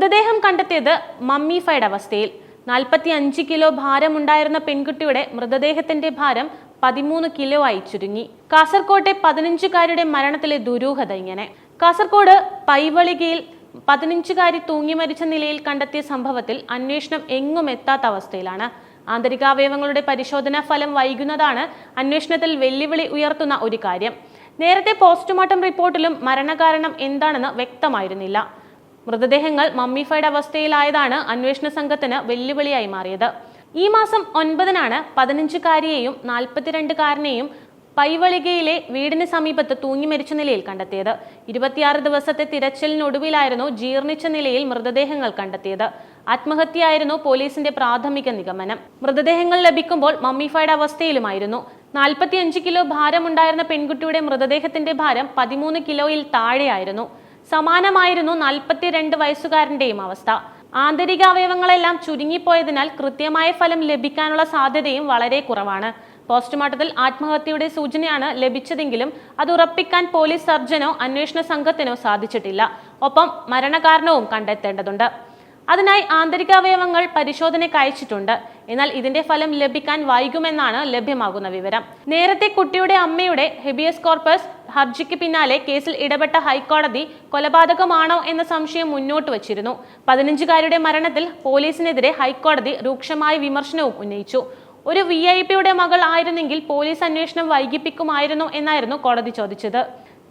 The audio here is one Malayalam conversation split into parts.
മൃതദേഹം കണ്ടെത്തിയത് മമ്മിഫൈഡ് അവസ്ഥയിൽ. 45 കിലോ ഭാരമുണ്ടായിരുന്ന പെൺകുട്ടിയുടെ മൃതദേഹത്തിന്റെ ഭാരം 13 കിലോ ആയി ചുരുങ്ങി. കാസർകോട്ടെ 15-കാരിയുടെ മരണത്തിലെ ദുരൂഹത ഇങ്ങനെ. കാസർകോട് പൈവളികയിൽ 15-കാരി തൂങ്ങി മരിച്ച നിലയിൽ കണ്ടെത്തിയ സംഭവത്തിൽ അന്വേഷണം എങ്ങും എത്താത്ത അവസ്ഥയിലാണ്. ആന്തരികാവയവങ്ങളുടെ പരിശോധനാ ഫലം വൈകുന്നതാണ് അന്വേഷണത്തിൽ വെല്ലുവിളി ഉയർത്തുന്ന ഒരു കാര്യം. നേരത്തെ പോസ്റ്റ്മോർട്ടം റിപ്പോർട്ടിലും മരണകാരണം എന്താണെന്ന് വ്യക്തമായിരുന്നില്ല. മൃതദേഹങ്ങൾ മമ്മിഫൈഡ് അവസ്ഥയിലായതാണ് അന്വേഷണ സംഘത്തിന് വെല്ലുവിളിയായി മാറിയത്. ഈ മാസം 9-നാണ് 15-കാരിയെയും 42-കാരനെയും പൈവളികയിലെ വീടിന് സമീപത്ത് തൂങ്ങി മരിച്ച നിലയിൽ കണ്ടെത്തിയത്. 26 ദിവസത്തെ തിരച്ചിലിനൊടുവിലായിരുന്നു ജീർണിച്ച നിലയിൽ മൃതദേഹങ്ങൾ കണ്ടെത്തിയത്. ആത്മഹത്യയായിരുന്നു പോലീസിന്റെ പ്രാഥമിക നിഗമനം. മൃതദേഹങ്ങൾ ലഭിക്കുമ്പോൾ മമ്മിഫൈഡ് അവസ്ഥയിലുമായിരുന്നു. 45 കിലോ ഭാരമുണ്ടായിരുന്ന പെൺകുട്ടിയുടെ മൃതദേഹത്തിന്റെ ഭാരം 13 കിലോയിൽ താഴെയായിരുന്നു. സമാനമായിരുന്നു 42 വയസ്സുകാരന്റെയും അവസ്ഥ. ആന്തരികാവയവങ്ങളെല്ലാം ചുരുങ്ങിപ്പോയതിനാൽ കൃത്യമായ ഫലം ലഭിക്കാനുള്ള സാധ്യതയും വളരെ കുറവാണ്. പോസ്റ്റ്മോർട്ടത്തിൽ ആത്മഹത്യയുടെ സൂചനയാണ് ലഭിച്ചതെങ്കിലും അത് ഉറപ്പിക്കാൻ പോലീസ് സർജനോ അന്വേഷണ സംഘത്തിനോ സാധിച്ചിട്ടില്ല. ഒപ്പം മരണകാരണവും കണ്ടെത്തേണ്ടതുണ്ട്. അതിനായി ആന്തരികാവയവങ്ങൾ പരിശോധനയ്ക്ക് അയച്ചിട്ടുണ്ട്. എന്നാൽ ഇതിന്റെ ഫലം ലഭിക്കാൻ വൈകുമെന്നാണ് ലഭ്യമാകുന്ന വിവരം. നേരത്തെ കുട്ടിയുടെ അമ്മയുടെ ഹെബിയസ് കോർപ്പസ് ഹർജിക്ക് പിന്നാലെ കേസിൽ ഇടപെട്ട ഹൈക്കോടതി കൊലപാതകമാണോ എന്ന സംശയം മുന്നോട്ട് വച്ചിരുന്നു. 15-കാരിയുടെ മരണത്തിൽ പോലീസിനെതിരെ ഹൈക്കോടതി രൂക്ഷമായ വിമർശനവും ഉന്നയിച്ചു. ഒരു VIP-യുടെ മകൾ ആയിരുന്നെങ്കിൽ പോലീസ് അന്വേഷണം വൈകിപ്പിക്കുമായിരുന്നു എന്നായിരുന്നു കോടതി ചോദിച്ചത്.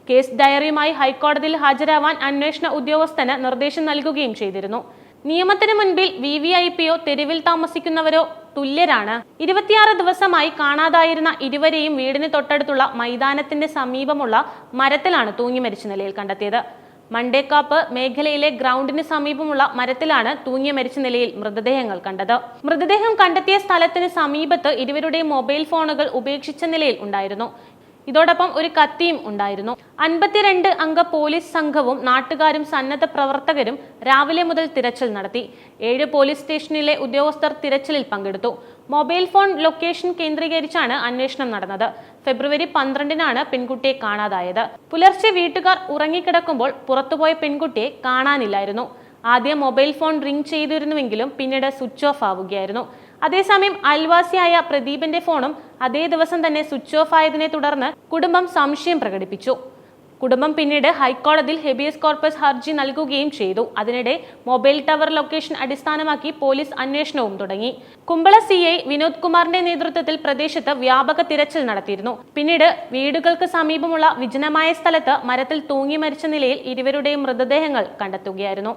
കേസ് ഡയറിയുമായി ഹൈക്കോടതിയിൽ ഹാജരാവാൻ അന്വേഷണ ഉദ്യോഗസ്ഥന് നിർദ്ദേശം നൽകുകയും ചെയ്തിരുന്നു. നിയമത്തിന് മുൻപിൽ VVIP-യോ തെരുവിൽ താമസിക്കുന്നവരോ തുല്യരാണ്. 26 ദിവസമായി കാണാതായിരുന്ന ഇരുവരെയും വീടിന് തൊട്ടടുത്തുള്ള മൈതാനത്തിന്റെ സമീപമുള്ള മരത്തിലാണ് തൂങ്ങി മരിച്ച നിലയിൽ കണ്ടെത്തിയത്. മണ്ടേക്കാപ്പ് മേഖലയിലെ ഗ്രൗണ്ടിന് സമീപമുള്ള മരത്തിലാണ് തൂങ്ങി മരിച്ച നിലയിൽ മൃതദേഹങ്ങൾ കണ്ടത്. മൃതദേഹം കണ്ടെത്തിയ സ്ഥലത്തിന് സമീപത്ത് ഇരുവരുടെയും മൊബൈൽ ഫോണുകൾ ഉപേക്ഷിച്ച നിലയിൽ ഉണ്ടായിരുന്നു. ഇതോടൊപ്പം ഒരു കത്തിയും ഉണ്ടായിരുന്നു. 52 അംഗ പോലീസ് സംഘവും നാട്ടുകാരും സന്നദ്ധ പ്രവർത്തകരും രാവിലെ മുതൽ തിരച്ചിൽ നടത്തി. 7 പോലീസ് സ്റ്റേഷനിലെ ഉദ്യോഗസ്ഥർ തിരച്ചിലിൽ പങ്കെടുത്തു. മൊബൈൽ ഫോൺ ലൊക്കേഷൻ കേന്ദ്രീകരിച്ചാണ് അന്വേഷണം നടന്നത്. ഫെബ്രുവരി 12-നാണ് പെൺകുട്ടിയെ കാണാതായത്. പുലർച്ചെ വീട്ടുകാർ ഉറങ്ങിക്കിടക്കുമ്പോൾ പുറത്തുപോയ പെൺകുട്ടിയെ കാണാനില്ലായിരുന്നു. ആദ്യം മൊബൈൽ ഫോൺ റിംഗ് ചെയ്തിരുന്നുവെങ്കിലും പിന്നീട് സ്വിച്ച് ഓഫ് ആവുകയായിരുന്നു. അതേസമയം അയൽവാസിയായ പ്രദീപിന്റെ ഫോണും അതേ ദിവസം തന്നെ സ്വിച്ച് ഓഫ് ആയതിനെ തുടർന്ന് കുടുംബം സംശയം പ്രകടിപ്പിച്ചു. കുടുംബം പിന്നീട് ഹൈക്കോടതിയിൽ ഹെബിയസ് കോർപ്പസ് ഹർജി നൽകുകയും ചെയ്തു. അതിനിടെ മൊബൈൽ ടവർ ലൊക്കേഷൻ അടിസ്ഥാനമാക്കി പോലീസ് അന്വേഷണവും തുടങ്ങി. കുമ്പള CI വിനോദ് കുമാറിന്റെ നേതൃത്വത്തിൽ പ്രദേശത്ത് വ്യാപക തിരച്ചിൽ നടത്തിയിരുന്നു. പിന്നീട് വീടുകൾക്ക് സമീപമുള്ള വിജനമായ സ്ഥലത്ത് മരത്തിൽ തൂങ്ങി മരിച്ച നിലയിൽ ഇരുവരുടെയും മൃതദേഹങ്ങൾ കണ്ടെത്തുകയായിരുന്നു.